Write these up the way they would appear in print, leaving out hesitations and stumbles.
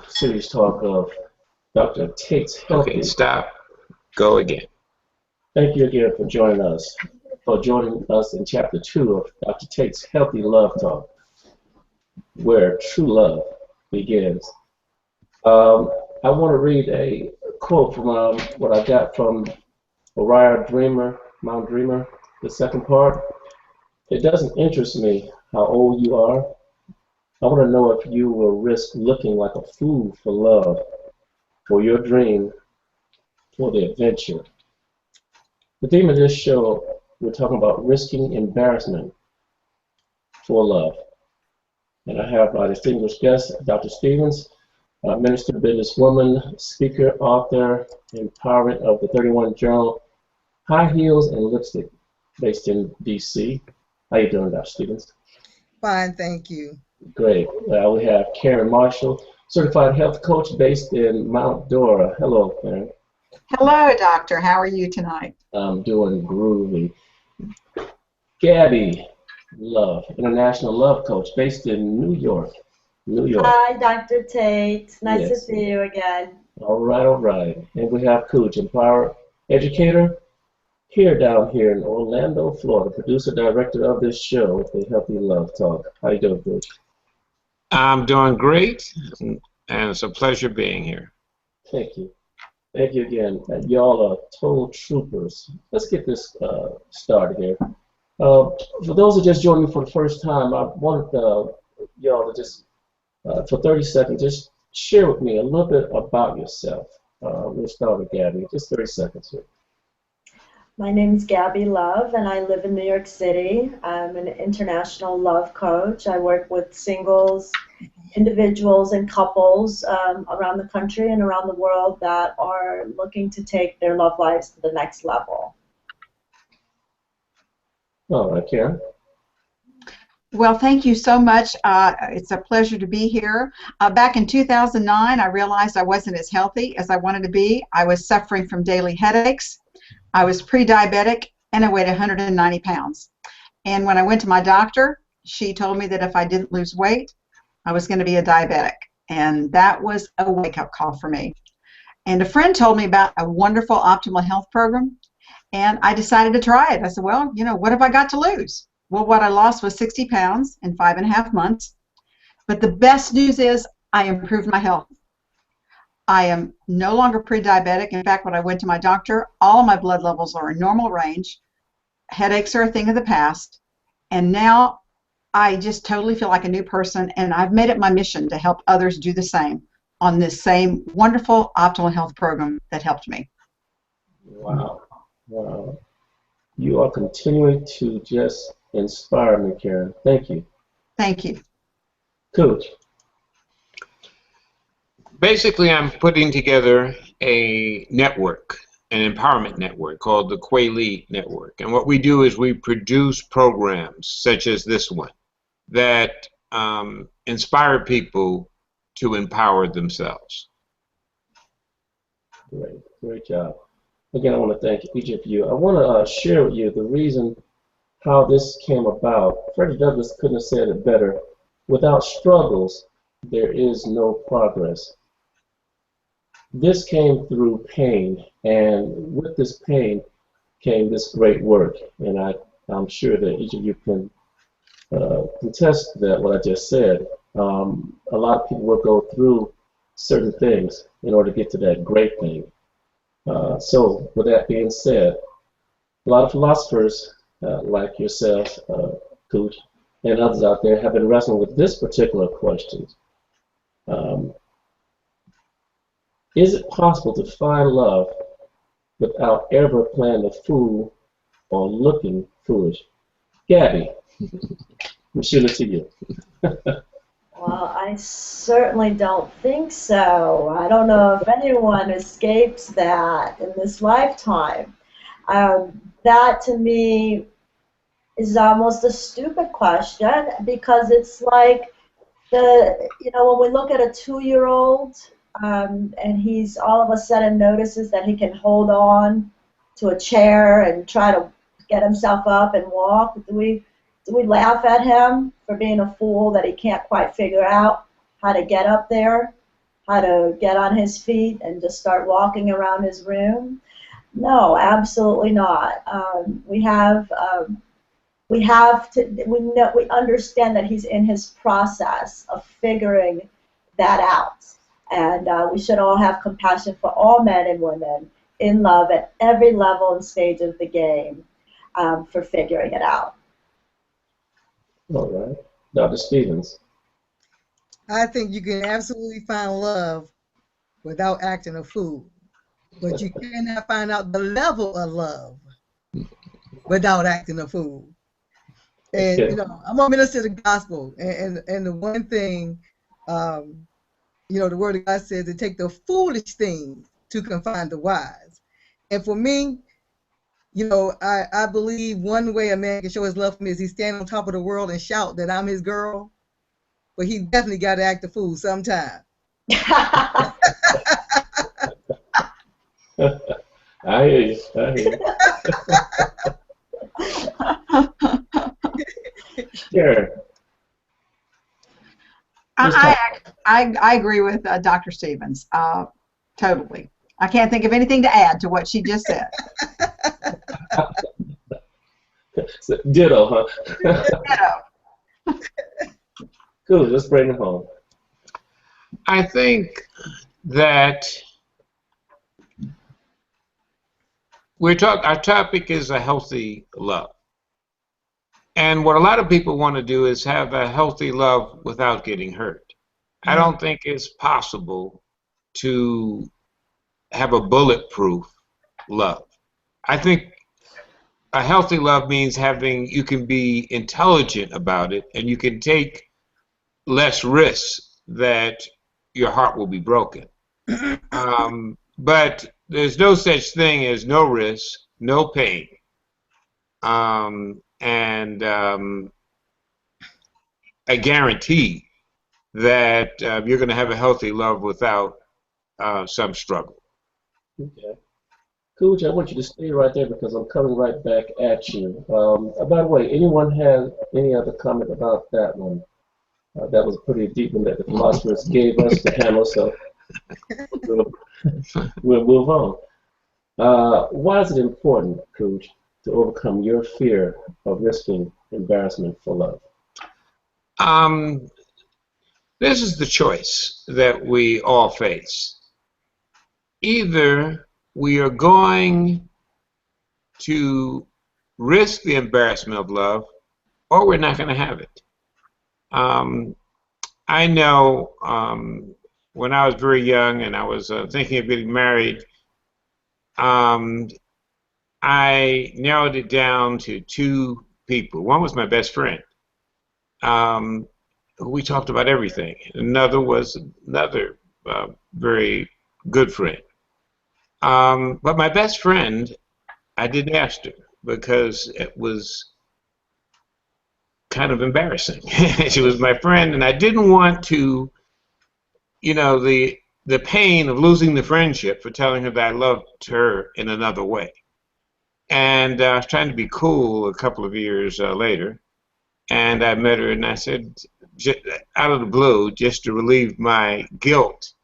Series talk of Dr. Tate's Healthy. Okay, stop. Go again. Thank you again for joining us in Chapter 2 of Dr. Tate's Healthy Love Talk, where true love begins. I want to read a quote from what I got from Orion Dreamer, Mount Dreamer, the second part. It doesn't interest me how old you are. I want to know if you will risk looking like a fool for love, for your dream, for the adventure. The theme of this show, we're talking about risking embarrassment for love. And I have my distinguished guest, Dr. Stevens, minister, businesswoman, speaker, author, empowerment of the 31 Journal, High Heels and Lipstick, based in D.C. How you doing, Dr. Stevens? Fine, thank you. Great. We have Karen Marshall, certified health coach based in Mount Dora. Hello, Karen. Hello, doctor. How are you tonight? I'm doing groovy. Gabby Love, international love coach based in New York. Hi, Dr. Tate. Nice Yes. to see you again. All right, all right. And we have Cooch, empower educator, down here in Orlando, Florida, producer, director of this show, The Healthy Love Talk. How you doing, Cooch? I'm doing great, and it's a pleasure being here. Thank you. Thank you again. Y'all are total troopers. Let's get this started here. For those who just joined me for the first time, I wanted y'all to just, for 30 seconds, just share with me a little bit about yourself. We'll start with Gabby. Just 30 seconds here. My name is Gabby Love, and I live in New York City. I'm an international love coach. I work with singles, individuals, and couples around the country and around the world that are looking to take their love lives to the next level. All right, Karen. Well, thank you so much. It's a pleasure to be here. Back in 2009, I realized I wasn't as healthy as I wanted to be. I was suffering from daily headaches. I was pre-diabetic, and I weighed 190 pounds. And when I went to my doctor, she told me that if I didn't lose weight, I was going to be a diabetic. And that was a wake-up call for me. And a friend told me about a wonderful optimal health program, and I decided to try it. I said, well, you know, what have I got to lose? Well, what I lost was 60 pounds in 5.5 months. But the best news is I improved my health. I am no longer pre-diabetic. In fact, when I went to my doctor, all my blood levels are in normal range. Headaches are a thing of the past. And now I just totally feel like a new person, and I've made it my mission to help others do the same on this same wonderful optimal health program that helped me. Wow. Wow. You are continuing to just inspire me, Karen. Thank you. Thank you. Coach. Basically, I'm putting together a network, an empowerment network called the Quayle Network. And what we do is we produce programs such as this one that inspire people to empower themselves. Great. Great job. Again, I want to thank each of you. I want to share with you the reason how this came about. Frederick Douglass couldn't have said it better. Without struggles, there is no progress. This came through pain, and with this pain came this great work. And I'm sure that each of you can contest that, what I just said. A lot of people will go through certain things in order to get to that great thing. So, with that being said, a lot of philosophers like yourself, Cooch, and others out there have been wrestling with this particular question. Is it possible to find love without ever playing the fool or looking foolish? Gabby, I'm shooting it to you. Well, I certainly don't think so. I don't know if anyone escapes that in this lifetime. That to me is almost a stupid question, because it's like when we look at a 2-year-old and he's all of a sudden notices that he can hold on to a chair and try to get himself up and walk. Do we laugh at him for being a fool that he can't quite figure out how to get up there? how to get on his feet and just start walking around his room. No, absolutely not. We understand that he's in his process of figuring that out, and we should all have compassion for all men and women in love at every level and stage of the game, for figuring it out. All right. Dr. Stevens. I think you can absolutely find love without acting a fool, but you cannot find out the level of love without acting a fool. And Okay. you know, I'm gonna minister the gospel, and the one thing, you know, the Word of God says to take the foolish things to confine the wise. And for me, you know, I believe one way a man can show his love for me is he stand on top of the world and shout that I'm his girl, but he definitely got to act a fool sometime. I hear you. I hear you. Sharon. I agree with Dr. Stevens, totally. I can't think of anything to add to what she just said. Ditto, huh? Ditto. Cool. Let's bring it home. I think that our topic is a healthy love. And what a lot of people want to do is have a healthy love without getting hurt. I don't think it's possible to have a bulletproof love. I think a healthy love means you can be intelligent about it, and you can take less risks that your heart will be broken. But there's no such thing as no risk, no pain, and I guarantee that you're going to have a healthy love without some struggle. Okay. Coach, I want you to stay right there because I'm coming right back at you. By the way, anyone have any other comment about that one? That was a pretty deep one that the philosophers gave us to handle, so we'll move on. Why is it important, Coach, to overcome your fear of risking embarrassment for love? This is the choice that we all face. Either we are going to risk the embarrassment of love, or we're not going to have it. I know when I was very young and I was thinking of getting married, I narrowed it down to two people. One was my best friend, who we talked about everything. Another was another very good friend. But my best friend, I didn't ask her because it was kind of embarrassing. She was my friend, and I didn't want to, you know, the pain of losing the friendship for telling her that I loved her in another way. And I was trying to be cool a couple of years later, and I met her, and I said, out of the blue, just to relieve my guilt,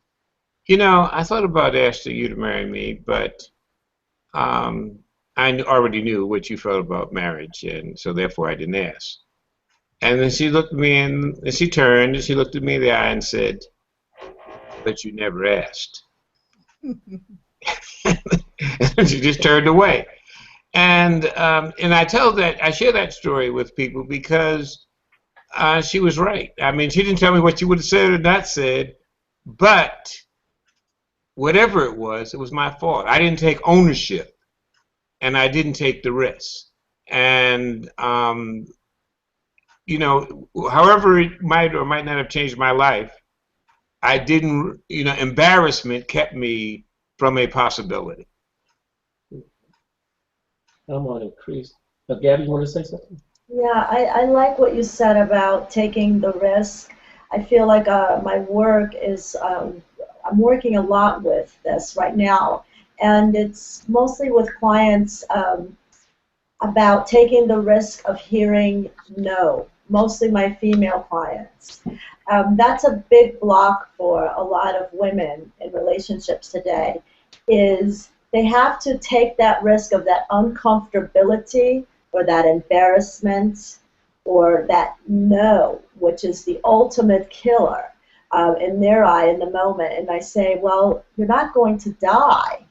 you know, I thought about asking you to marry me, but I already knew what you felt about marriage, and so therefore I didn't ask. And then she looked at me, and she turned, and she looked at me in the eye and said, "But you never asked." And she just turned away. And I share that story with people because she was right. I mean, she didn't tell me what she would have said or not said, but whatever it was my fault. I didn't take ownership, and I didn't take the risk. And you know, however it might or might not have changed my life, I didn't, you know, embarrassment kept me from a possibility. I'm going to increase. Gabby, you want to say something? Yeah, I like what you said about taking the risk. I feel like my work is, I'm working a lot with this right now, and it's mostly with clients about taking the risk of hearing no. mostly my female clients. That's a big block for a lot of women in relationships today, is they have to take that risk of that uncomfortability or that embarrassment or that no, which is the ultimate killer in their eye in the moment. And I say, well, you're not going to die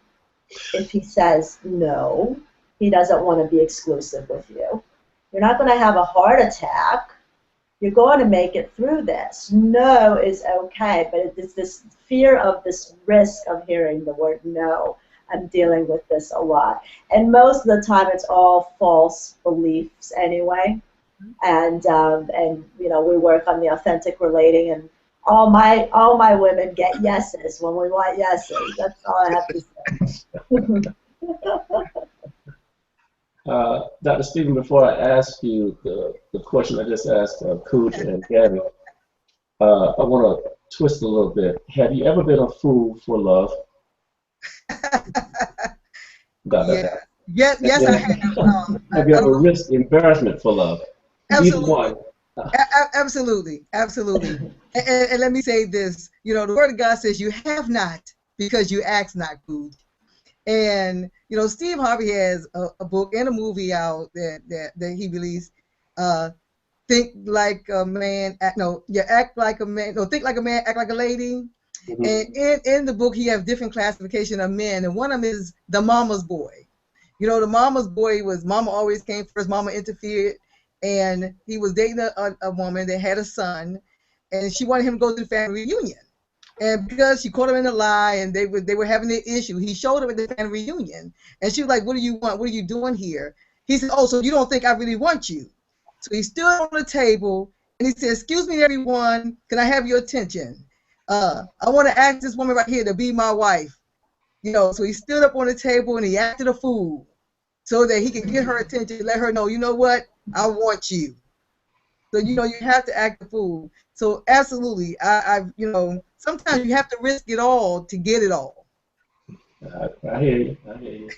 if he says no, he doesn't want to be exclusive with you. You're not going to have a heart attack. You're going to make it through this. No is okay, but it's this fear of this risk of hearing the word no. I'm dealing with this a lot. And most of the time it's all false beliefs anyway. And you know, we work on the authentic relating, and all my women get yeses when we want yeses. That's all I have to say. Dr. Stephen, before I ask you the question I just asked Cooch and Gabby, I want to twist a little bit. Have you ever been a fool for love? Yes, I have. Have you ever risked embarrassment for love? Absolutely. Either one. Absolutely. And let me say this. You know, the Word of God says you have not because you ask not, Cooch. And, you know, Steve Harvey has a book and a movie out that he released, Think Like a Man, act like a man, no, Think Like a Man, Act Like a Lady. Mm-hmm. And in the book, he has different classification of men, and one of them is the mama's boy. You know, the mama's boy was mama always came first, mama interfered, and he was dating a woman that had a son, and she wanted him to go to the family reunion. And because she caught him in a lie, and they were having an issue, he showed up at the family reunion, and she was like, "What do you want? What are you doing here?" He said, "Oh, so you don't think I really want you?" So he stood on the table and he said, "Excuse me, everyone, can I have your attention? I want to ask this woman right here to be my wife." You know, so he stood up on the table and he acted a fool so that he could get her attention, let her know, you know what, I want you. So, you know, you have to act a fool. So absolutely, you know, sometimes you have to risk it all to get it all. I hear you.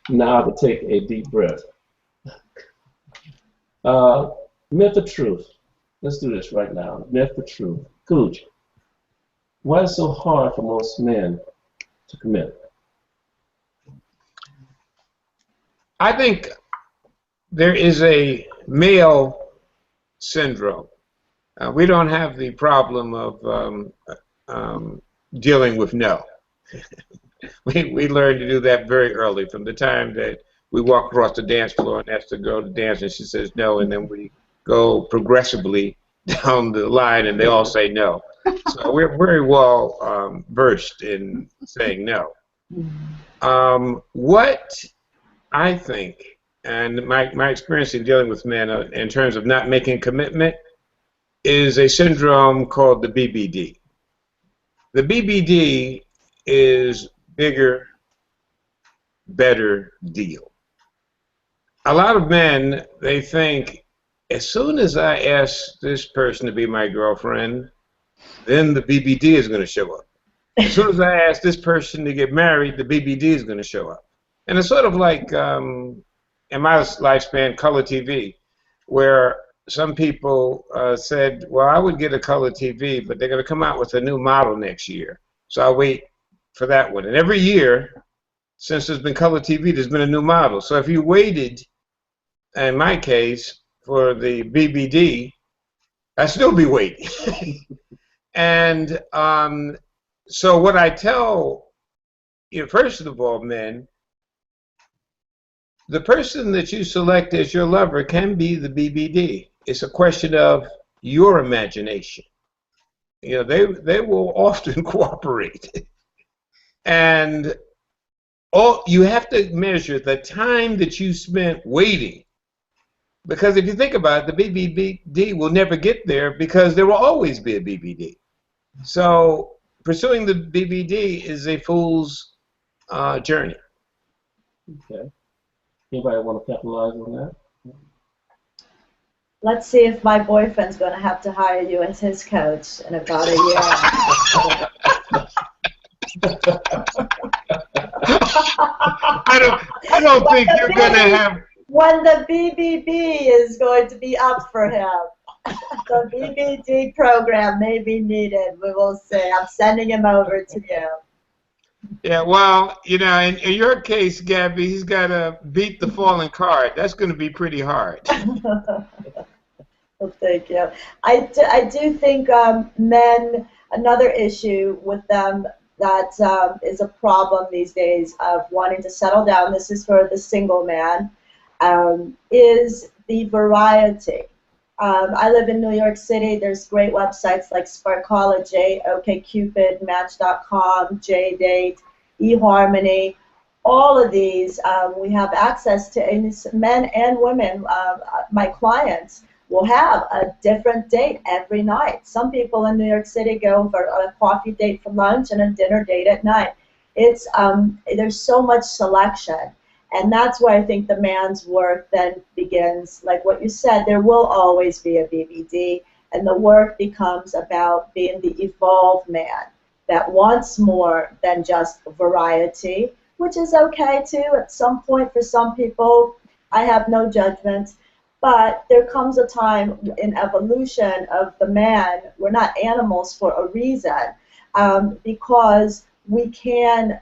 Now to take a deep breath. Myth or truth? Let's do this right now. Myth or truth? Cooch, why is it so hard for most men to commit? I think there is a male syndrome. We don't have the problem of dealing with no. we learned to do that very early, from the time that we walk across the dance floor and ask the girl to dance and she says no, and then we go progressively down the line and they all say no. So we're very well versed in saying no. What I think, and my experience in dealing with men in terms of not making commitment, is a syndrome called the BBD. The BBD is bigger, better deal. A lot of men, they think, as soon as I ask this person to be my girlfriend, then the BBD is going to show up. As soon as I ask this person to get married, the BBD is going to show up. And it's sort of like, in my lifespan, color TV, where some people said, well, I would get a color TV, but they're going to come out with a new model next year. So I'll wait for that one. And every year, since there's been color TV, there's been a new model. So if you waited, in my case, for the BBD, I'd still be waiting. And so what I tell you, first of all, men, the person that you select as your lover can be the BBD. It's a question of your imagination. You know, they will often cooperate. And you have to measure the time that you spent waiting. Because if you think about it, the BBD will never get there because there will always be a BBD. So pursuing the BBD is a fool's journey. Okay. Anybody want to capitalize on that? Let's see if my boyfriend's going to have to hire you as his coach in about a year. I don't think you're going to have. when the BBB is going to be up for him. The BBD program may be needed. We will see. I'm sending him over to you. Yeah, well, you know, in your case, Gabby, he's got to beat the falling card. That's going to be pretty hard. Well, thank you. I do think men, another issue with them that is a problem these days of wanting to settle down, this is for the single man, is the variety. I live in New York City. There's great websites like Sparkology, OkCupid, Match.com, JDate, eHarmony. All of these we have access to, and men and women, my clients, will have a different date every night. Some people in New York City go for a coffee date for lunch and a dinner date at night. It's there's so much selection, and that's where I think the man's work then begins. Like what you said, there will always be a BBD, and the work becomes about being the evolved man that wants more than just variety, which is okay too at some point for some people. I have no judgment. But there comes a time in evolution of the man, we're not animals for a reason, because we can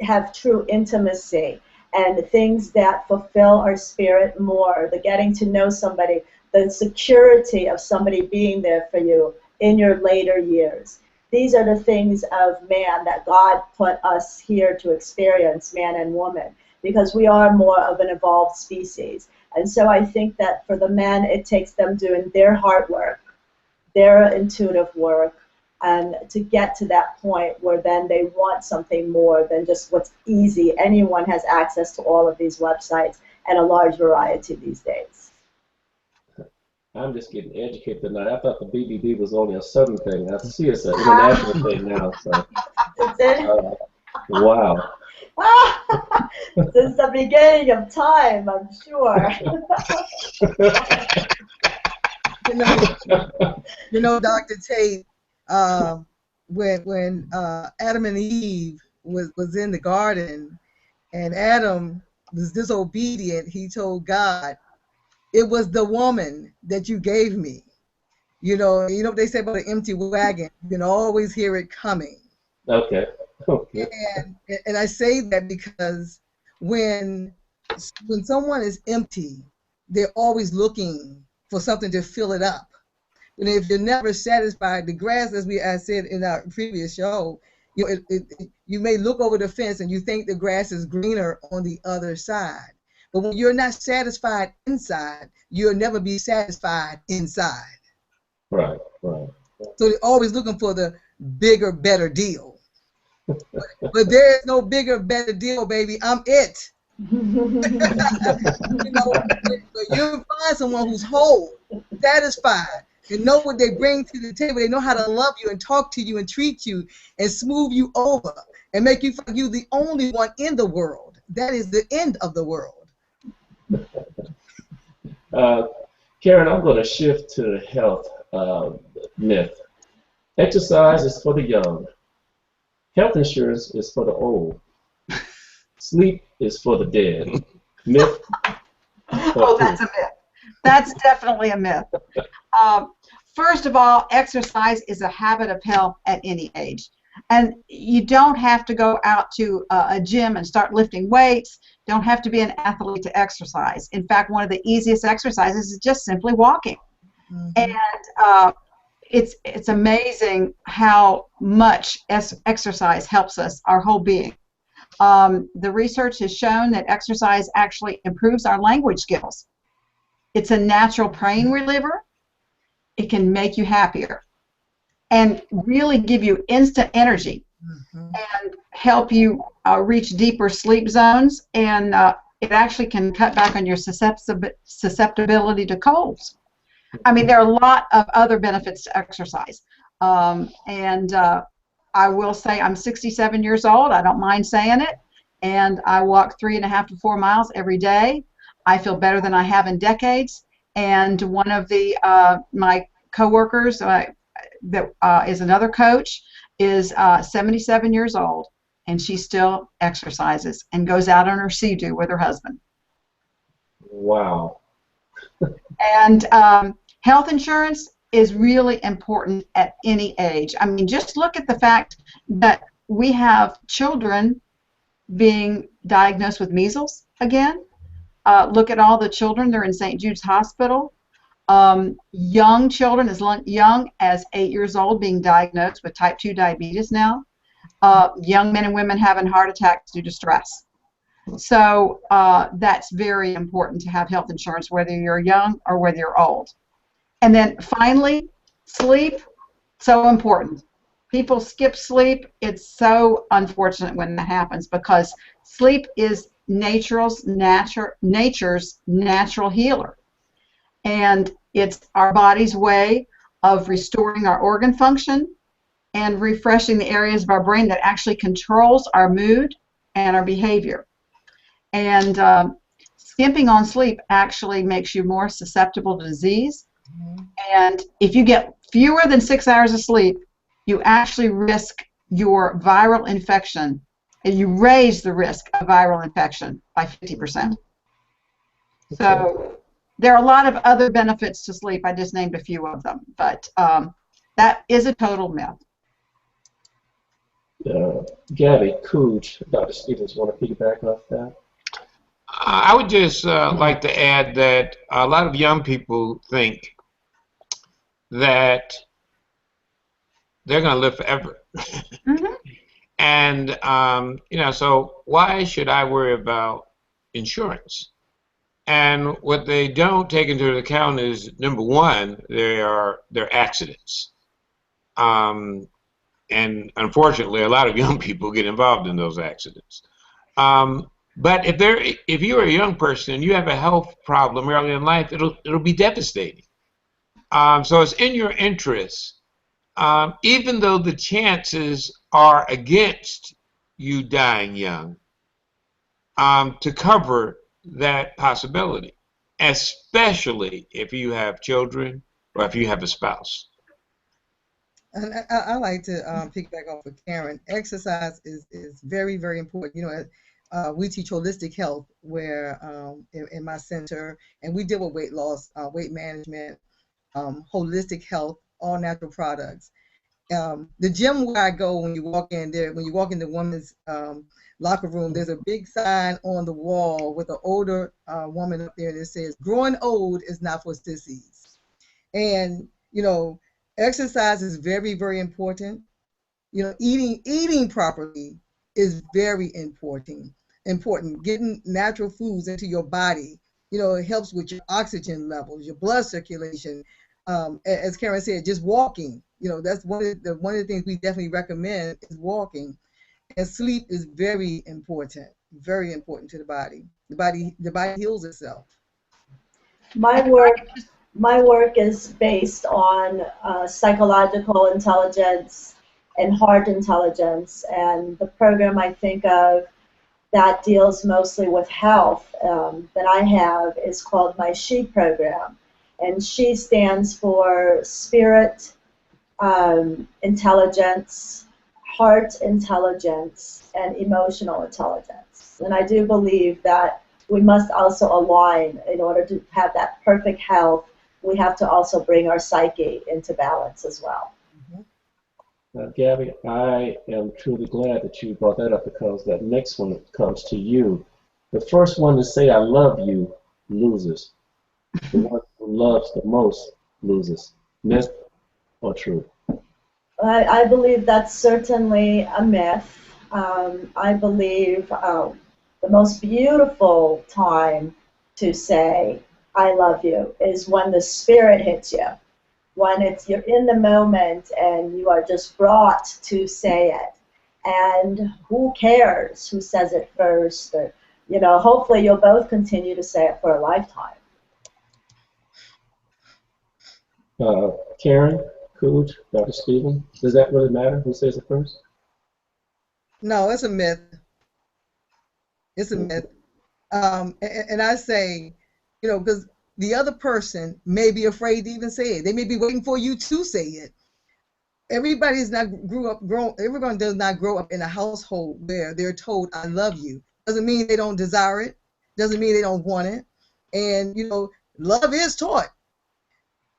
have true intimacy and things that fulfill our spirit more, the getting to know somebody, the security of somebody being there for you in your later years. These are the things of man that God put us here to experience, man and woman, because we are more of an evolved species. And so I think that for the men, it takes them doing their hard work, their intuitive work, and to get to that point where then they want something more than just what's easy. Anyone has access to all of these websites and a large variety these days. I'm just getting educated tonight. I thought the BBD was only a Southern thing. I see it's an international thing now. So, wow. Since the beginning of time, I'm sure. You know, Dr. Tate, when Adam and Eve was in the garden, and Adam was disobedient, he told God, "It was the woman that you gave me." You know what they say about an empty wagon? You can always hear it coming. Okay. Okay. And I say that because when someone is empty, they're always looking for something to fill it up. And if you're never satisfied, the grass, as I said in our previous show, you may look over the fence and you think the grass is greener on the other side. But when you're not satisfied inside, you'll never be satisfied inside. Right, right. So they're always looking for the bigger, better deal. But there is no bigger, better deal, baby. I'm it. You find someone who's whole, satisfied, and know what they bring to the table. They know how to love you and talk to you and treat you and smooth you over and make you feel like you're the only one in the world. That is the end of the world. Karen, I'm going to shift to the health myth. Exercise is for the young. Health insurance is for the old. Sleep is for the dead. Myth? Oh, that's a myth. That's definitely a myth. First of all, exercise is a habit of health at any age. And you don't have to go out to a gym and start lifting weights. Don't have to be an athlete to exercise. In fact, one of the easiest exercises is just simply walking. Mm-hmm. And it's amazing how much exercise helps us, our whole being. The research has shown that exercise actually improves our language skills. It's a natural pain reliever. It can make you happier and really give you instant energy, mm-hmm. and help you reach deeper sleep zones, and it actually can cut back on your susceptibility to colds. I mean, there are a lot of other benefits to exercise. And I will say I'm 67 years old. I don't mind saying it. And I walk 3.5 to 4 miles every day. I feel better than I have in decades. And one of the my coworkers that is another coach is 77 years old, and she still exercises and goes out on her sea-doo with her husband. Wow. And health insurance is really important at any age. I mean, just look at the fact that we have children being diagnosed with measles again. Look at all the children. They're in St. Jude's Hospital. Young children as young as 8 years old being diagnosed with type 2 diabetes now. Young men and women having heart attacks due to stress. So that's very important to have health insurance, whether you're young or whether you're old. And then finally, sleep, so important. People skip sleep. It's so unfortunate when that happens because sleep is nature's natural healer. And it's our body's way of restoring our organ function and refreshing the areas of our brain that actually controls our mood and our behavior. And skimping on sleep actually makes you more susceptible to disease. And if you get fewer than 6 hours of sleep, you actually risk your viral infection, and you raise the risk of viral infection by 50%. So there are a lot of other benefits to sleep. I just named a few of them, but that is a total myth. Gabby, Cooge, Dr. Stevens, want to piggyback off that? I would just like to add that a lot of young people think that they're going to live forever. Mm-hmm. And, you know, so why should I worry about insurance? And what they don't take into account is, number one, their accidents. And unfortunately, a lot of young people get involved in those accidents. But if you're a young person and you have a health problem early in life, it'll be devastating. So it's in your interest, even though the chances are against you dying young, to cover that possibility, especially if you have children or if you have a spouse. And I like to piggyback off of Karen. Exercise is very, very important. You know, we teach holistic health where in my center, and we deal with weight loss, weight management, holistic health, all natural products. The gym where I go, when you walk in there, when you walk in the women's locker room, there's a big sign on the wall with an older woman up there that says, "Growing old is not for sissies." And, you know, exercise is very, very important. You know, eating properly is very important. Getting natural foods into your body, you know, it helps with your oxygen levels, your blood circulation. As Karen said, just walking. You know, that's one of the things we definitely recommend is walking. And sleep is very important to the body. The body heals itself. My work is based on psychological intelligence and heart intelligence, and the program I think of that deals mostly with health that I have is called my SHE program, and SHE stands for Spirit Intelligence, Heart Intelligence, and Emotional Intelligence. And I do believe that we must also align in order to have that perfect health. We have to also bring our psyche into balance as well. Gabby, I am truly glad that you brought that up because that next one comes to you. The first one to say "I love you" loses. The one who loves the most loses. Myth or true? I believe that's certainly a myth. I believe the most beautiful time to say "I love you" is when the spirit hits you, when you're in the moment and you are just brought to say it. And who cares who says it first? Or, you know, hopefully you'll both continue to say it for a lifetime. Karen, Cooge, Dr. Stephen, does that really matter who says it first? No, it's a myth. It's a myth. And I say, you know, because the other person may be afraid to even say it. They may be waiting for you to say it. Everyone does not grow up in a household where they're told "I love you." Doesn't mean they don't desire it. Doesn't mean they don't want it. And love is taught.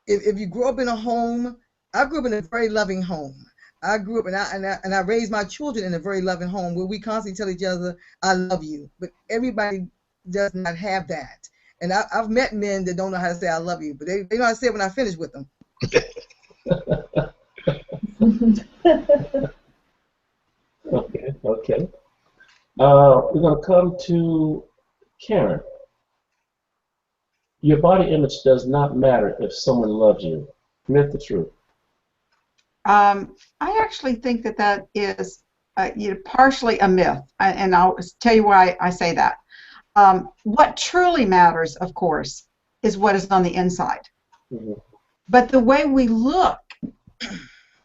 If you grew up in a home, I grew up in a very loving home. I grew up and I raised my children in a very loving home where we constantly tell each other, "I love you." But everybody does not have that. And I've met men that don't know how to say "I love you," but they know how to say it when I finish with them. Okay, okay. We're going to come to Karen. Your body image does not matter if someone loves you. Myth or truth? I actually think that is partially a myth, and I'll tell you why I say that. What truly matters, of course, is what is on the inside. Mm-hmm. But the way we look,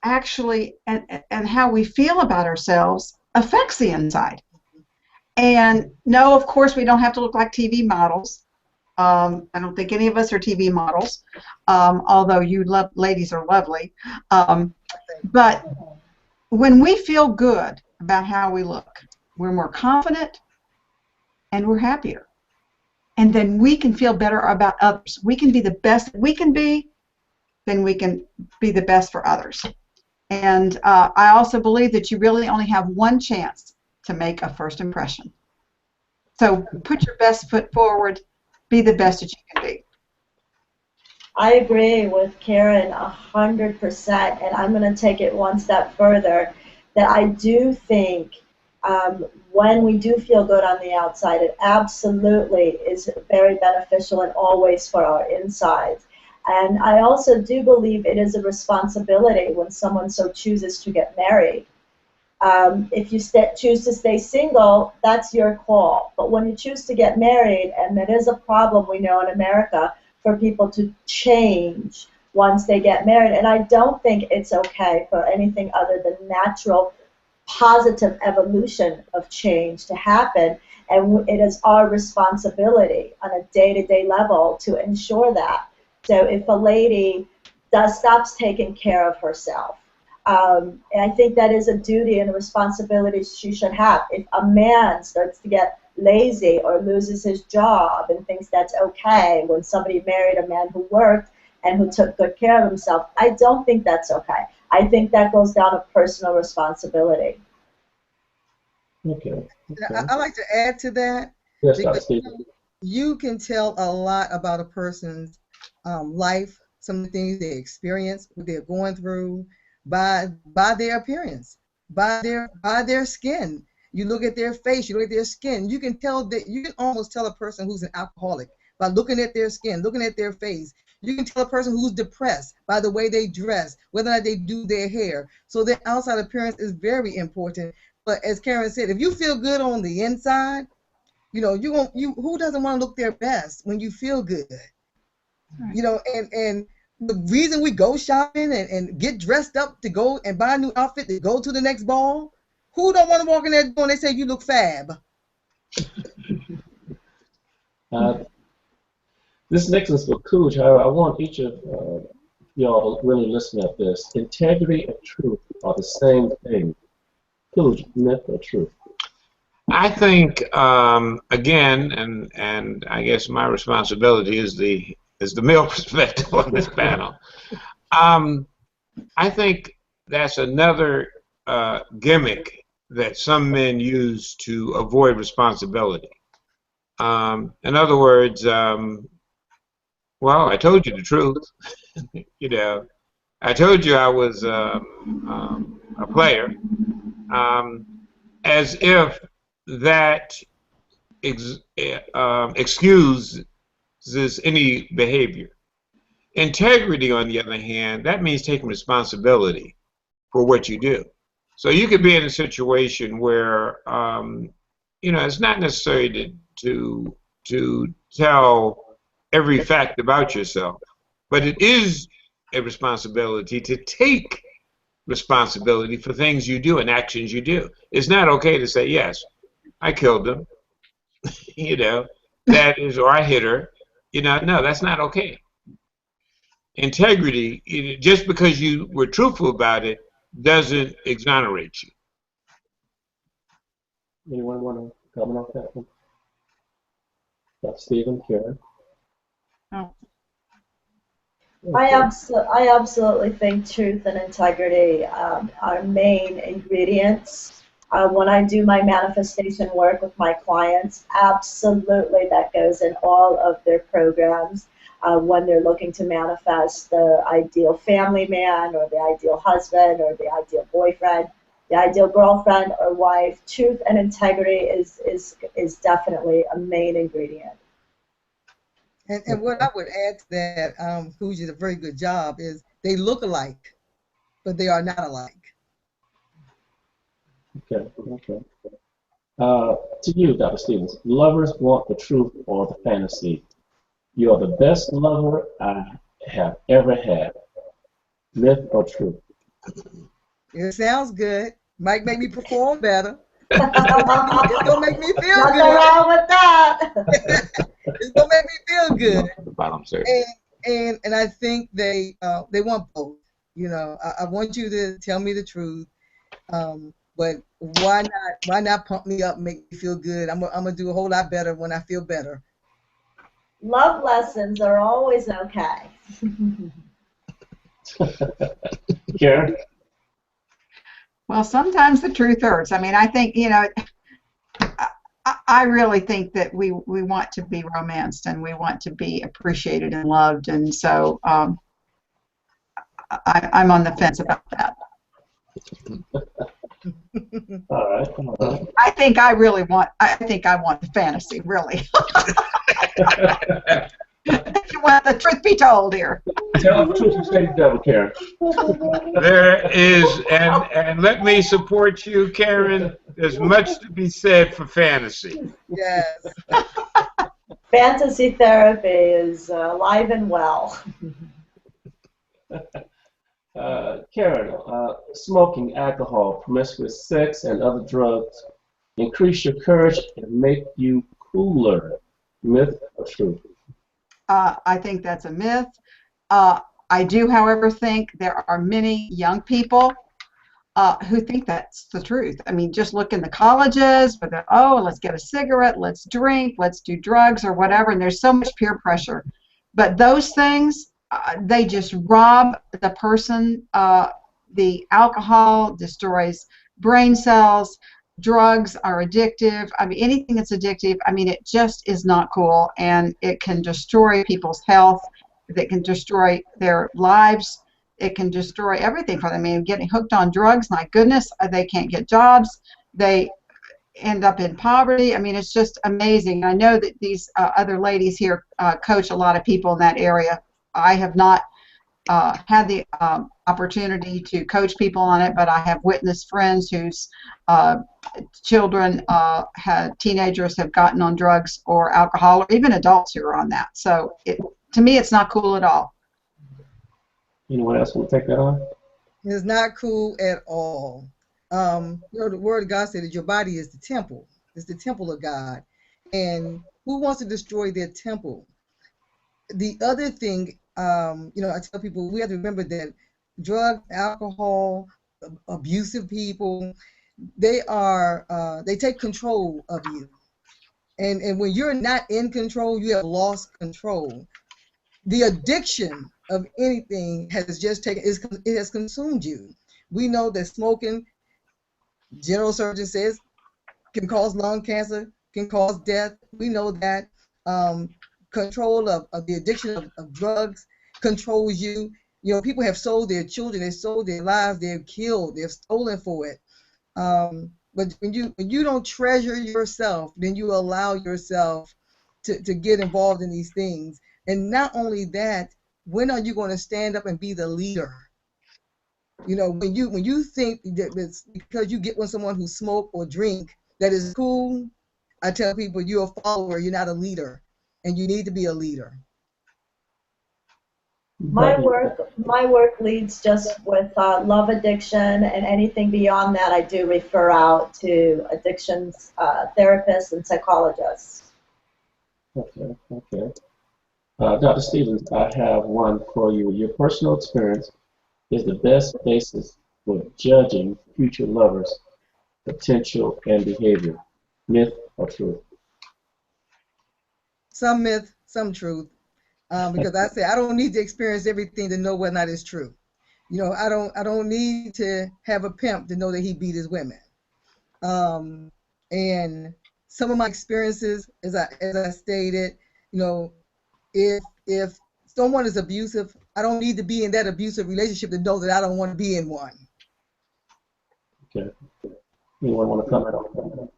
actually, and how we feel about ourselves affects the inside. And no, of course, we don't have to look like TV models. I don't think any of us are TV models, although you ladies are lovely. But when we feel good about how we look, we're more confident and we're happier. And then we can feel better about others. We can be the best that we can be, then we can be the best for others. And I also believe that you really only have one chance to make a first impression. So put your best foot forward, be the best that you can be. I agree with Karen 100%, and I'm going to take it one step further, that I do think when we do feel good on the outside, it absolutely is very beneficial and always for our insides. And I also do believe it is a responsibility when someone so chooses to get married. If you choose to stay single, that's your call. But when you choose to get married, and that is a problem we know in America, for people to change once they get married. And I don't think it's okay for anything other than natural, positive evolution of change to happen. And it is our responsibility on a day-to-day level to ensure that. So if a lady stops taking care of herself, and I think that is a duty and a responsibility she should have. If a man starts to get lazy or loses his job and thinks that's okay when somebody married a man who worked and who took good care of himself, I don't think that's okay. I think that goes down to personal responsibility. Okay. I like to add to that. Yes, because Steve. you can tell a lot about a person's life, some of the things they experience, what they're going through, by their appearance, by their skin. You look at their face, you look at their skin. You can almost tell a person who's an alcoholic by looking at their skin, looking at their face. You can tell a person who's depressed by the way they dress, whether or not they do their hair. So their outside appearance is very important. But as Karen said, if you feel good on the inside, who doesn't want to look their best when you feel good? Right. And the reason we go shopping and get dressed up to go and buy a new outfit to go to the next ball, who don't want to walk in there and they say you look fab? This next one's for Cooj. However, I want each of y'all to really listen at this. Integrity and truth are the same thing. Cooj, myth or truth? I think again, and I guess my responsibility is the male perspective on this panel. I think that's another gimmick that some men use to avoid responsibility. In other words, well, I told you the truth. I told you I was a player, as if that excuses any behavior. Integrity, on the other hand, that means taking responsibility for what you do. So you could be in a situation where, it's not necessary to tell every fact about yourself, but it is a responsibility to take responsibility for things you do and actions you do. It's not okay to say, yes, I killed them, that is, or I hit her. No, that's not okay. Integrity, just because you were truthful about it, doesn't exonerate you. Anyone want to comment on that one? Stephen, Karen? Oh. I absolutely think truth and integrity are main ingredients. When I do my manifestation work with my clients, absolutely that goes in all of their programs. When they're looking to manifest the ideal family man or the ideal husband or the ideal boyfriend, the ideal girlfriend or wife, truth and integrity is definitely a main ingredient. And what I would add to that, who did a very good job, is they look alike, but they are not alike. Okay, okay. To you, Dr. Stevens, lovers want the truth or the fantasy. You are the best lover I have ever had. Myth or truth? It sounds good. Might make me perform better. Nothing It's gonna make me feel good. wrong with that. It's gonna make me feel good. The bottom, sir. And I think they want both. You know, I want you to tell me the truth, but why not pump me up, and make me feel good? I'm gonna do a whole lot better when I feel better. Love lessons are always okay. Karen? Well, sometimes the truth hurts. I mean, I think, you know, I really think that we want to be romanced and we want to be appreciated and loved, and so I'm on the fence about that. All right, all right. I think I want the fantasy, really. If you want the truth be told here. Tell the truth and say the devil, Karen. There is, and let me support you, Karen. There's much to be said for fantasy. Yes. Fantasy therapy is alive and well. Karen, smoking, alcohol, promiscuous sex, and other drugs increase your courage and make you cooler. Myth or truth? I think that's a myth. I do, however, think there are many young people who think that's the truth. I mean, just look in the colleges where they're, oh, let's get a cigarette, let's drink, let's do drugs or whatever, and there's so much peer pressure. But those things, they just rob the person. The alcohol destroys brain cells. Drugs are addictive. I mean, anything that's addictive, I mean, it just is not cool, and it can destroy people's health. It can destroy their lives. It can destroy everything for them. I mean, getting hooked on drugs, my goodness, they can't get jobs. They end up in poverty. I mean, it's just amazing. I know that these other ladies here coach a lot of people in that area. I have not had the opportunity to coach people on it, but I have witnessed friends whose children, teenagers have gotten on drugs or alcohol, or even adults who are on that. So to me, it's not cool at all. Anyone else want to take that on? It's not cool at all. You know, the word of God said that your body is the temple. It's the temple of God. And who wants to destroy their temple? The other thing, you know, I tell people we have to remember that drug, alcohol, abusive people, they take control of you. And when you're not in control, you have lost control. The addiction of anything has just it has consumed you. We know that smoking, general surgeon says, can cause lung cancer, can cause death. We know that. Control of the addiction of drugs controls you. You know, people have sold their children, they sold their lives, they've killed, they've stolen for it. But when you don't treasure yourself, then you allow yourself to get involved in these things. And not only that, when are you going to stand up and be the leader? You know, when you think that it's because you get with someone who smoke or drink that is cool, I tell people you're a follower, you're not a leader, and you need to be a leader. My work leads just with love addiction, and anything beyond that I do refer out to addictions therapists and psychologists. Okay, okay. Dr. Stevens, I have one for you. Your personal experience is the best basis for judging future lovers' potential and behavior. Myth or truth? Some myth, some truth. because I say I don't need to experience everything to know whether or not it's true. You know, I don't need to have a pimp to know that he beat his women. And some of my experiences, as I stated, you know, if someone is abusive, I don't need to be in that abusive relationship to know that I don't want to be in one. Okay. Anyone want to comment on that?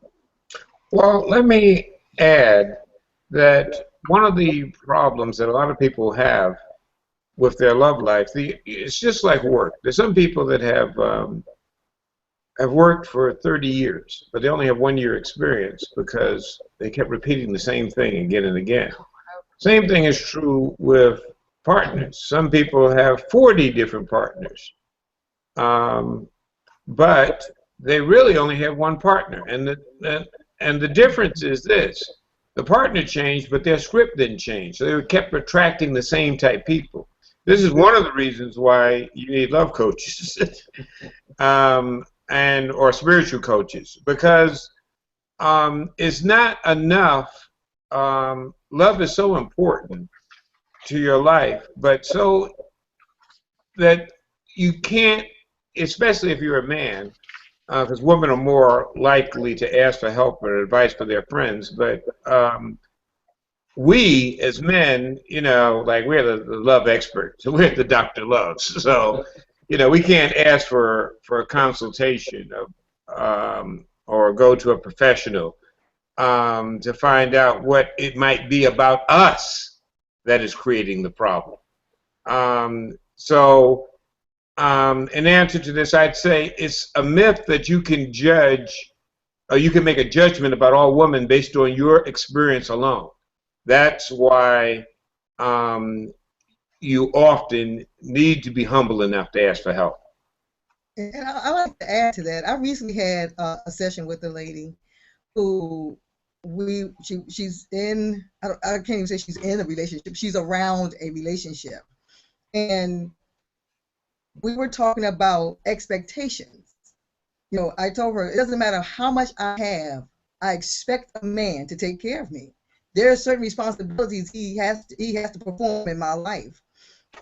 Well, let me add that one of the problems that a lot of people have with their love life, it's just like work. There's some people that have worked for 30 years, but they only have 1 year experience because they kept repeating the same thing again and again. Same thing is true with partners. Some people have 40 different partners, but they really only have one partner. And the difference is this. The partner changed, but their script didn't change. So they kept attracting the same type people. This is one of the reasons why you need love coaches or spiritual coaches, because it's not enough. Love is so important to your life, but so that you can't, especially if you're a man, because women are more likely to ask for help or advice for their friends, but we as men, you know, like we're the love experts, so we're the Dr. Loves, so you know we can't ask for a consultation or go to a professional to find out what it might be about us that is creating the problem. In answer to this, I'd say it's a myth that you can judge, or you can make a judgment about all women based on your experience alone. That's why you often need to be humble enough to ask for help. And I like to add to that. I recently had a session with a lady who she's in, I can't even say she's in a relationship, she's around a relationship. And we were talking about expectations. You know, I told her it doesn't matter how much I have, I expect a man to take care of me. There are certain responsibilities he has to perform in my life.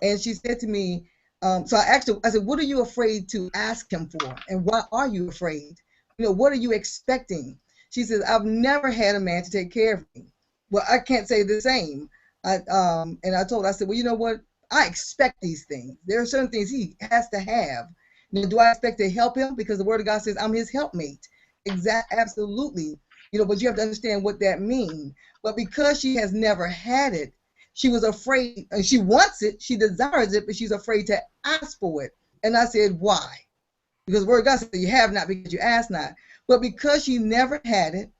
And she said to me, so I asked her, I said, what are you afraid to ask him for? And why are you afraid? You know, what are you expecting? She says, I've never had a man to take care of me. Well, I can't say the same. And I told her, I said, well, you know what? I expect these things. There are certain things he has to have. Now, do I expect to help him? Because the Word of God says I'm his helpmate. Absolutely. You know, but you have to understand what that means. But because she has never had it, she was afraid, and she wants it, she desires it, but she's afraid to ask for it. And I said, why? Because the Word of God says you have not because you ask not. But because she never had it,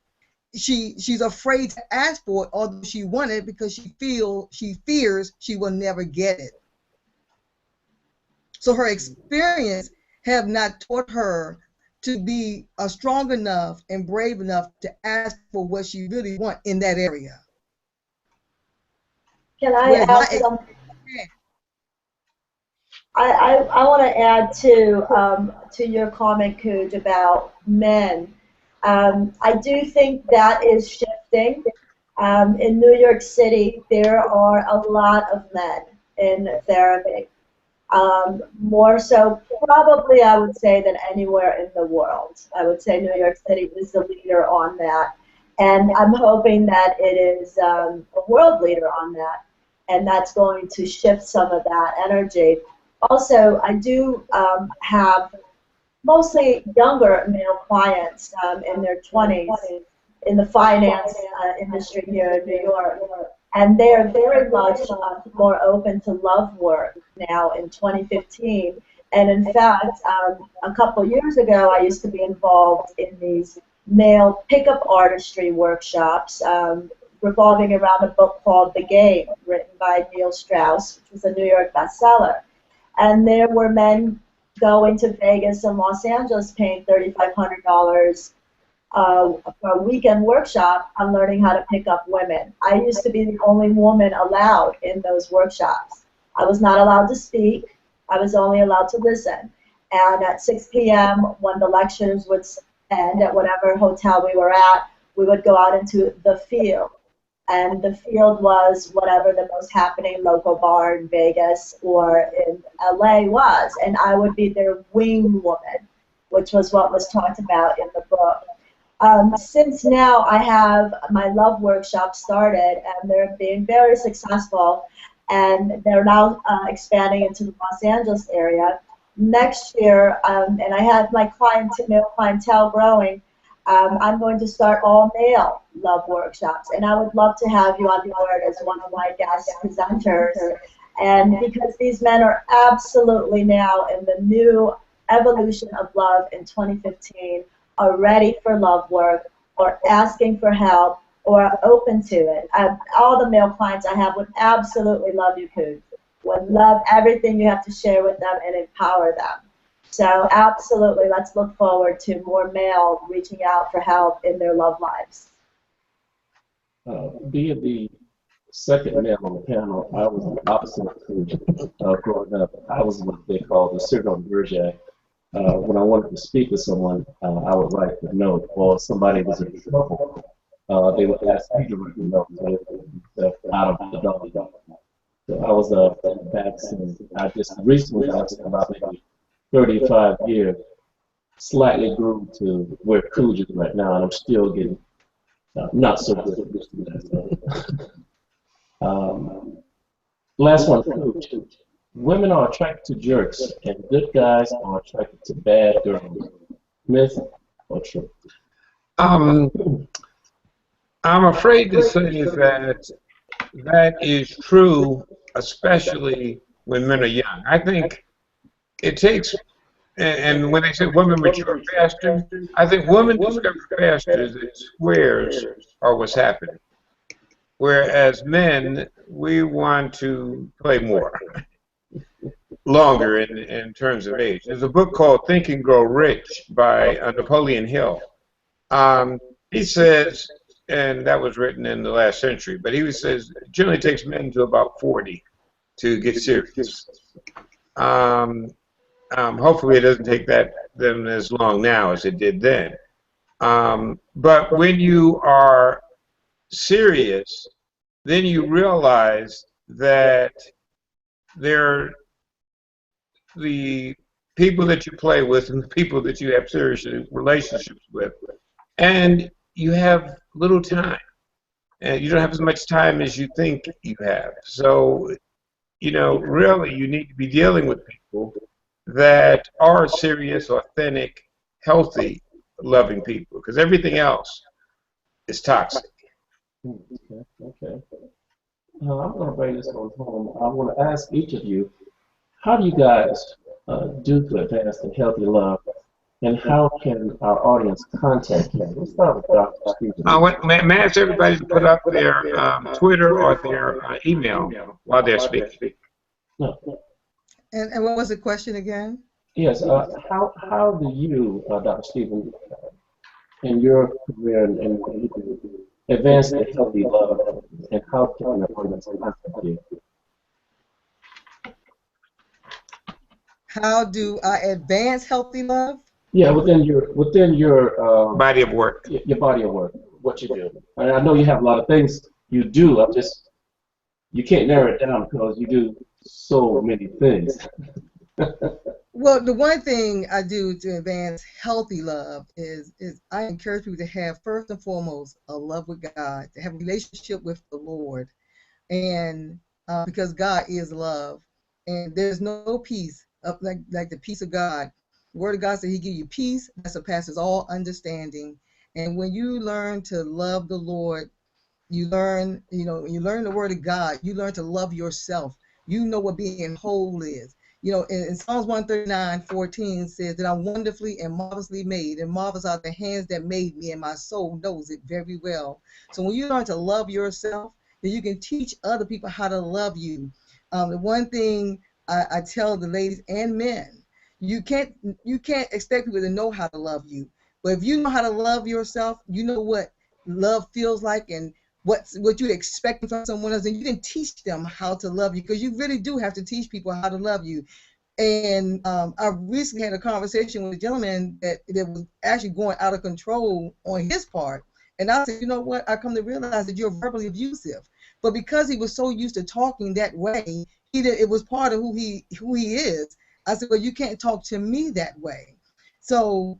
she's afraid to ask for it, although she wanted it, because she fears she will never get it. So her experience have not taught her to be strong enough and brave enough to ask for what she really wants in that area. Can I add something? I want to add to your comment, Cooj, about men. I do think that is shifting. In New York City, there are a lot of men in therapy. More so, probably, I would say, than anywhere in the world. I would say New York City is the leader on that. And I'm hoping that it is a world leader on that. And that's going to shift some of that energy. Also, I do have mostly younger male clients in their 20s in the finance industry here in New York. And they are very much more open to love work now in 2015. And in fact, a couple years ago, I used to be involved in these male pickup artistry workshops revolving around a book called The Game, written by Neil Strauss, which was a New York bestseller. And there were men going to Vegas and Los Angeles paying $3,500 for a weekend workshop on learning how to pick up women. I used to be the only woman allowed in those workshops. I was not allowed to speak. I was only allowed to listen. And at 6 p.m., when the lectures would end at whatever hotel we were at, we would go out into the field. and the field was whatever the most happening local bar in Vegas or in LA was, and I would be their wing woman, which was what was talked about in the book. Since now I have my love workshop started, and they're being very successful, and they're now expanding into the Los Angeles area. Next year, and I have my male clientele growing, I'm going to start all male love workshops, and I would love to have you on board as one of my guest presenters. And because these men are absolutely now in the new evolution of love in 2015, are ready for love work, or asking for help, or are open to it. All the male clients I have would absolutely love you, Pooh. Would love everything you have to share with them and empower them. So absolutely, let's look forward to more male reaching out for help in their love lives. Being the second male on the panel, I was the opposite of Pooh. Growing up, I was what they call the serial virgin. When I wanted to speak with someone, I would write a note, or somebody was in trouble. They would ask me to write a note out of the dog. So I was in the back scene. I just recently, I was about maybe 35 years, slightly grew to where Cooj is right now, and I'm still getting not so good at this. Last one, Cooj. Women are attracted to jerks, and good guys are attracted to bad girls. Myth or truth? I'm afraid to say that that is true, especially when men are young. I think it takes, and when they say women mature faster, I think women discover faster that squares are what's happening. Whereas men, we want to play more. Longer in terms of age. There's a book called Think and Grow Rich by Napoleon Hill. He says, and that was written in the last century, but he says it generally takes men to about 40 to get serious. Hopefully it doesn't take them as long now as it did then. But when you are serious, then you realize that the people that you play with and the people that you have serious relationships with, and you have little time, and you don't have as much time as you think you have. So, really you need to be dealing with people that are serious, authentic, healthy, loving people, because everything else is toxic. Okay. I'm going to bring this one home. I want to ask each of you, how do you guys do to advance the healthy love, and how can our audience contact you? Let's start with Dr. Stephen. May I ask everybody to put up their Twitter or their email while they're speaking? No. And what was the question again? Yes. How do you, Dr. Stephen, in your career and advance the healthy love, and how can our audience contact you? How do I advance healthy love? Yeah, within your Body of work. Your body of work, what you do. And I know you have a lot of things you do. You can't narrow it down because you do so many things. Well, the one thing I do to advance healthy love is I encourage people to have, first and foremost, a love with God, to have a relationship with the Lord, and because God is love, and there's no peace like the peace of God. The Word of God says He gives you peace that surpasses all understanding. And when you learn to love the Lord, you learn the Word of God. You learn to love yourself. You know what being whole is. In Psalms 139:14 says that I'm wonderfully and marvelously made, and marvelous are the hands that made me, and my soul knows it very well. So when you learn to love yourself, then you can teach other people how to love you. The one thing I tell the ladies and men, you can't expect people to know how to love you. But if you know how to love yourself, you know what love feels like and what you're expecting from someone else, and you can teach them how to love you, because you really do have to teach people how to love you. And I recently had a conversation with a gentleman that was actually going out of control on his part, And I said, you know what? I come to realize that you're verbally abusive. But because he was so used to talking that way, it was part of who he is. I said, well, you can't talk to me that way. So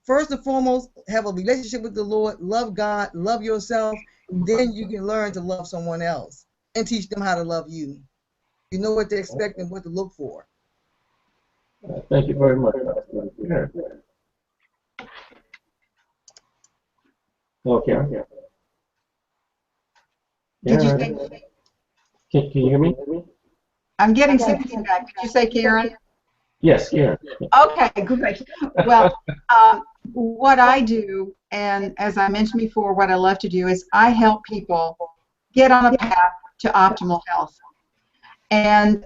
first and foremost, have a relationship with the Lord, love God, love yourself. Then you can learn to love someone else and teach them how to love you. You know what to expect and what to look for. Thank you very much. Okay. Did you Karen, say? can you hear me? I'm getting some feedback. Did you say Karen? Yes, Karen. Okay, great. Well, what I do, and as I mentioned before, what I love to do is I help people get on a path to optimal health. And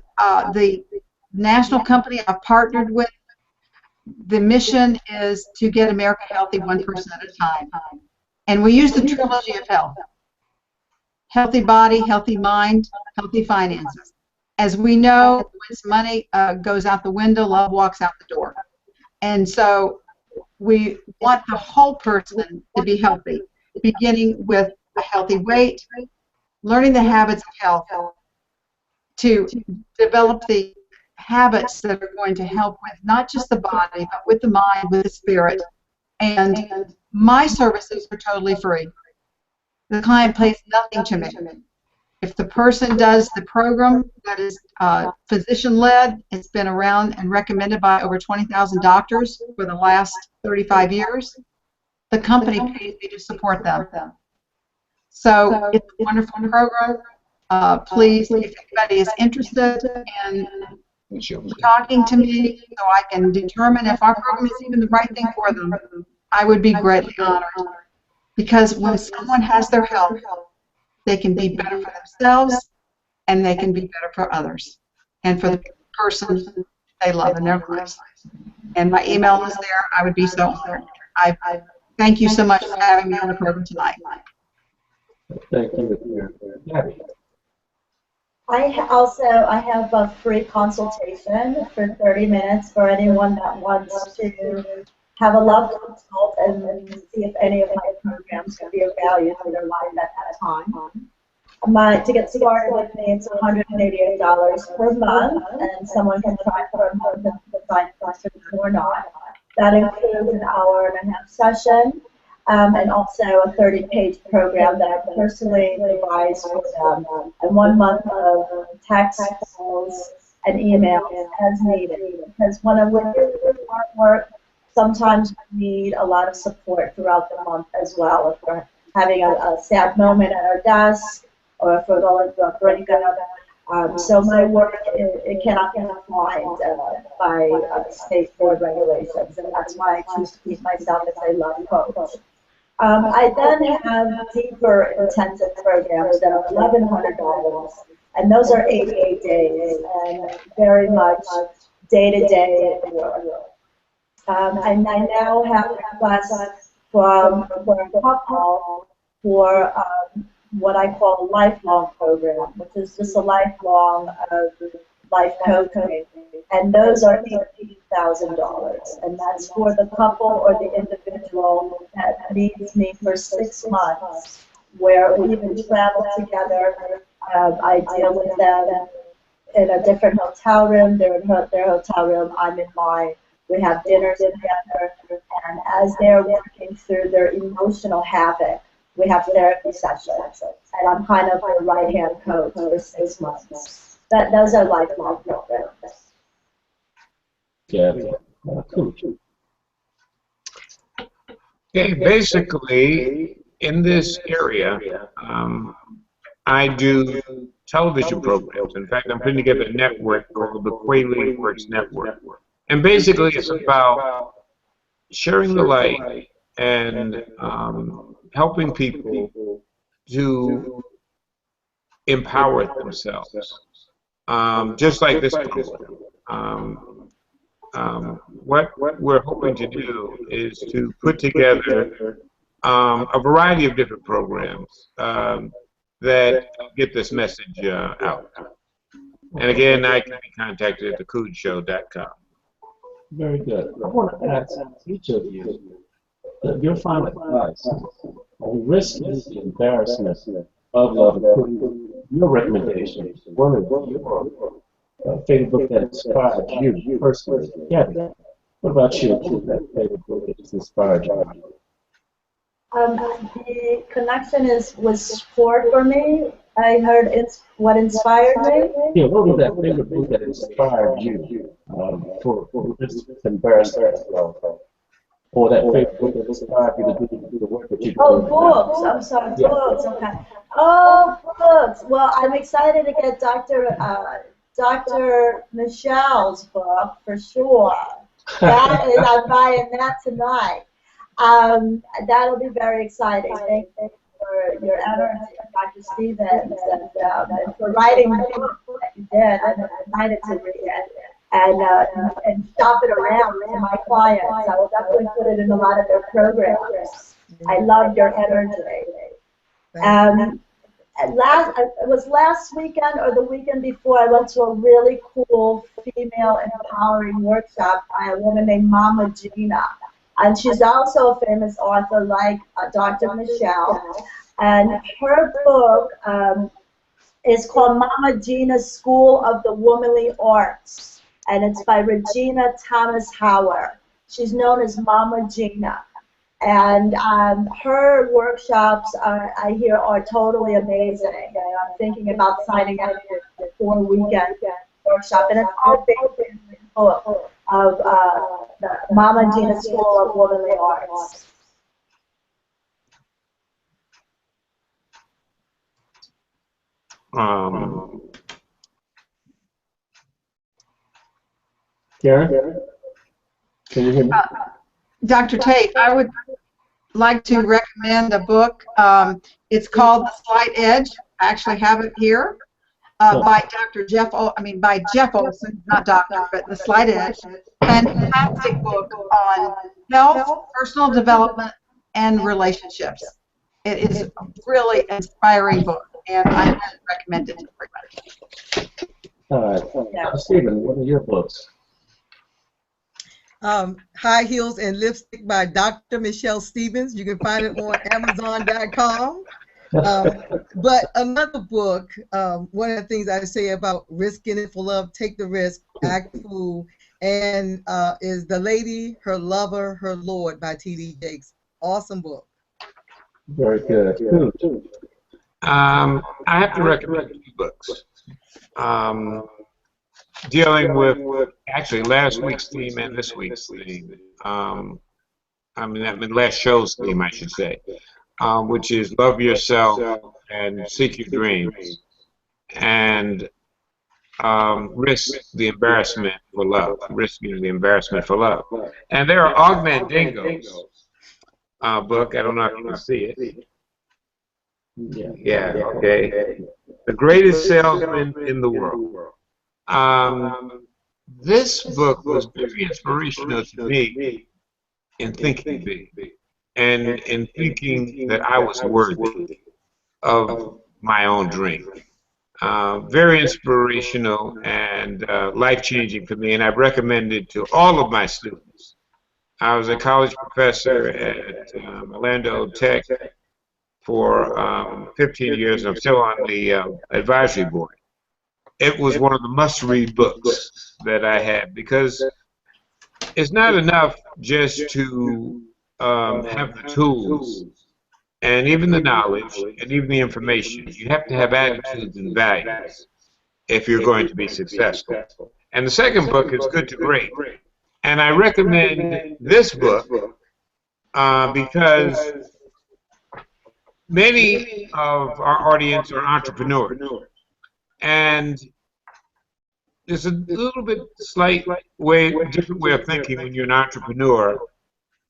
the national company I've partnered with, the mission is to get America healthy one person at a time. And we use the trilogy of health: healthy body, healthy mind, healthy finances. As we know, once money goes out the window, love walks out the door. And so we want the whole person to be healthy, beginning with a healthy weight, learning the habits of health, to develop the habits that are going to help with not just the body, but with the mind, with the spirit. And my services are totally free. The client pays nothing to me. If the person does the program that is physician-led, it's been around and recommended by over 20,000 doctors for the last 35 years, the company pays me to support them. So it's a wonderful program. Please, if anybody is interested in talking to me so I can determine if our program is even the right thing for them, I would be greatly honored. Because when someone has their health, they can be better for themselves, and they can be better for others, and for the person they love in their lives. And my email is there. I would be so honored. I thank you so much for having me on the program tonight. Thank you, Gabby. I have a free consultation for 30 minutes for anyone that wants to have a love consult and see if any of my programs can be of value to their life at that time. To get started with me, it's $188 per month, and someone can try for a month and decide if it's or not. That includes an hour-and-a-half session, and also a 30-page program that I personally devised for them, and 1 month of text, calls, and emails as needed. Because when I'm with artwork, sometimes we need a lot of support throughout the month as well. If we're having a sad moment at our desk, or if we're going through a breakup. So my work, it cannot be defined by state board regulations, and that's why I choose to keep myself as a love coach. I then have deeper intensive programs that are $1,100, and those are 88 days and very much day-to-day work. And I now have requests for a couple for what I call a lifelong program, which is just a lifelong life coaching, and those are $18,000, and that's for the couple or the individual that needs me for 6 months, where we even travel together. I deal with them in a different hotel room. They're in their hotel room. I'm in mine. We have dinners together, and as they're working through their emotional havoc, we have therapy sessions, and I'm kind of a right-hand coach for 6 months. Those are lifelong programs. Gabby. Cool. Okay, basically, in this area, I do television programs. In fact, I'm putting together a network called the Quayle Works Network. And basically, it's about sharing the light and helping people to empower themselves. Just like this program. What we're hoping to do is to put together a variety of different programs that get this message out. And again, I can be contacted at thecoodshow.com. Very good. I want to ask each of you your final advice on risking the embarrassment of love, including your recommendations. One of your favorite book that inspired you personally. Gabby, what about you? Who's that favorite book that has inspired you? The connection was sport for me. I heard it's what inspired me. Yeah, what was that favorite book that inspired you for this embarrassment of love? Or that favorite book that inspired you to do the work that you do Oh, now? books. I'm sorry, Yeah. books. Okay. Oh, books. Well, I'm excited to get Dr. Michelle's book for sure. That is, I'm buying that tonight. That'll be very exciting. Thank you for your energy, Dr. Stevens, and for writing the book that you did. I'm excited to read it and shop it around to my clients. I will definitely put it in a lot of their programs. I love your energy. It was last weekend or the weekend before, I went to a really cool female empowering workshop by a woman named Mama Gina. And she's also a famous author like Dr. Michelle. And her book is called Mama Gina's School of the Womanly Arts. And it's by Regina Thomas Howard. She's known as Mama Gina. And her workshops, I hear, are totally amazing. I'm thinking about signing up for the 4-weekend workshop. And it's all based in the book of the Mama Gina School of Womanly Arts. Karen, can you hear me? Dr. Tate, I would like to recommend a book. It's called The Slight Edge. I actually have it here by Jeff Olson, not doctor, but The Slight Edge. Fantastic book on health, personal development, and relationships. It is a really inspiring book, and I recommend it to everybody. All right. Stephen, what are your books? High Heels and Lipstick by Dr. Michelle Stevens. You can find it on Amazon.com. But another book, one of the things I say about risking it for love, take the risk, act fool, and is The Lady, Her Lover, Her Lord by T.D. Jakes. Awesome book. Very good. I have to recommend 2 books. Dealing with actually last week's theme and this week's theme. Last show's theme, I should say, which is love yourself and seek your dreams, and risk the embarrassment for love. Risking the embarrassment for love. And there are Og Mandingo's book. I don't know if you can see it. Yeah. Okay. The Greatest Salesman in the World. This book was very inspirational to me in thinking big and in thinking that I was worthy of my own dream. Very inspirational and life-changing for me, and I've recommended it to all of my students. I was a college professor at Orlando Tech for 15 years, and I'm still on the advisory board. It was one of the must-read books that I had, because it's not enough just to have the tools and even the knowledge and even the information. You have to have attitudes and values if you're going to be successful. And the second book is Good to Great. And I recommend this book because many of our audience are entrepreneurs. And there's a little bit different way of thinking when you're an entrepreneur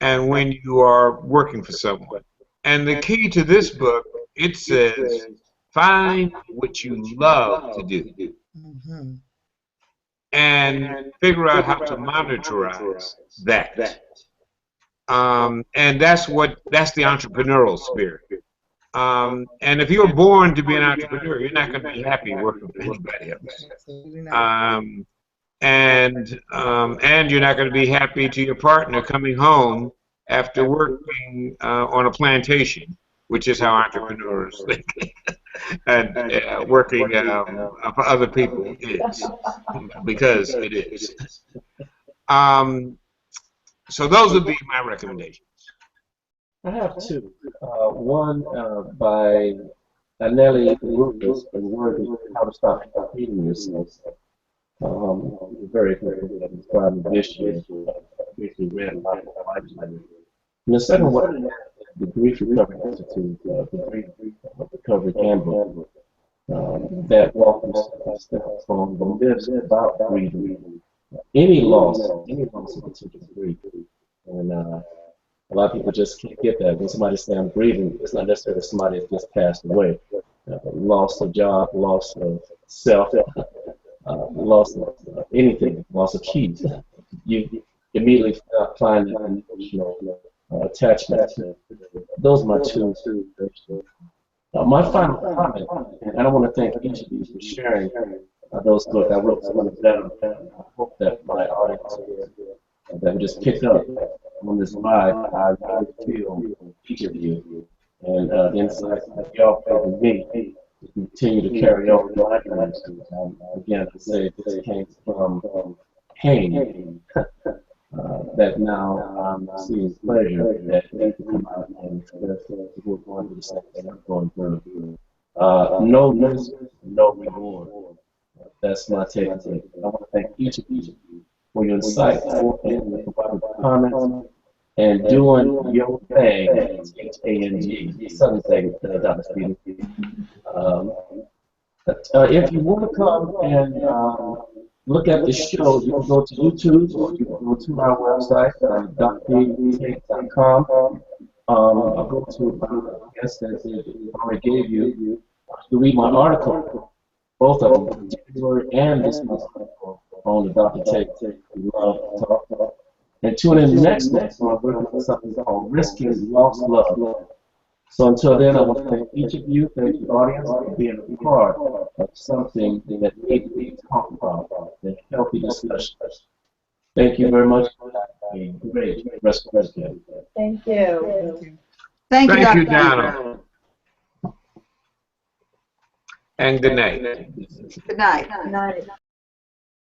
and when you are working for someone. And the key to this book, it says, find what you love to do. Mm-hmm. And figure out how to monetize that. And that's the entrepreneurial spirit. And if you're born to be an entrepreneur, you're not going to be happy working for anybody else. And you're not going to be happy to your partner coming home after working on a plantation which is how entrepreneurs think, and working for other people is, because it is. So those would be my recommendations. I have two. One by Nellie Rufus, The Word is How to Stop Hating Yourself. Very good at describing this year. Briefly read about the lifetime. And the second one is the Grief Recovery Institute, the Grief Recovery Handbook, that walks step from the myths about grieving. Any loss is considered grief. And a lot of people just can't get that. When somebody says I'm grieving, it's not necessarily somebody that's just passed away. Loss of job, loss of self, loss of anything, loss of keys. You immediately find an emotional attachment. Those are my two. My final comment, and I want to thank each of you for sharing those books. I wrote some of them. I hope that my audience that we just pick up on this live. I really feel each of you and the insights that y'all put with me to continue to carry on in my lives. Again, I say this came from pain that now I'm seeing pleasure that needs to come out and express to we're going through the same thing I'm going through. No misery, no reward. That's my take on it. I want to thank each of you for your insightful and comments and doing your thing, H-A-N-G, Southern thing, Dr. Stevens. If you want to come and look at the show, you can go to YouTube or you can go to our website, drtate.com. I'll go to, I guess that I already gave you, to read my article, both of them, January and this month's article on the Dr. Tate Love Talk. And tune in next month when we're going to something called Risking Lost Love. So until then, I want to thank each of you, thank the audience for being a part of something that needs to be talked about, a healthy discussion. Thank you very much. A great rest of the day. Thank you. Thank you, Dr. Donald. And good night. Good night. Good night.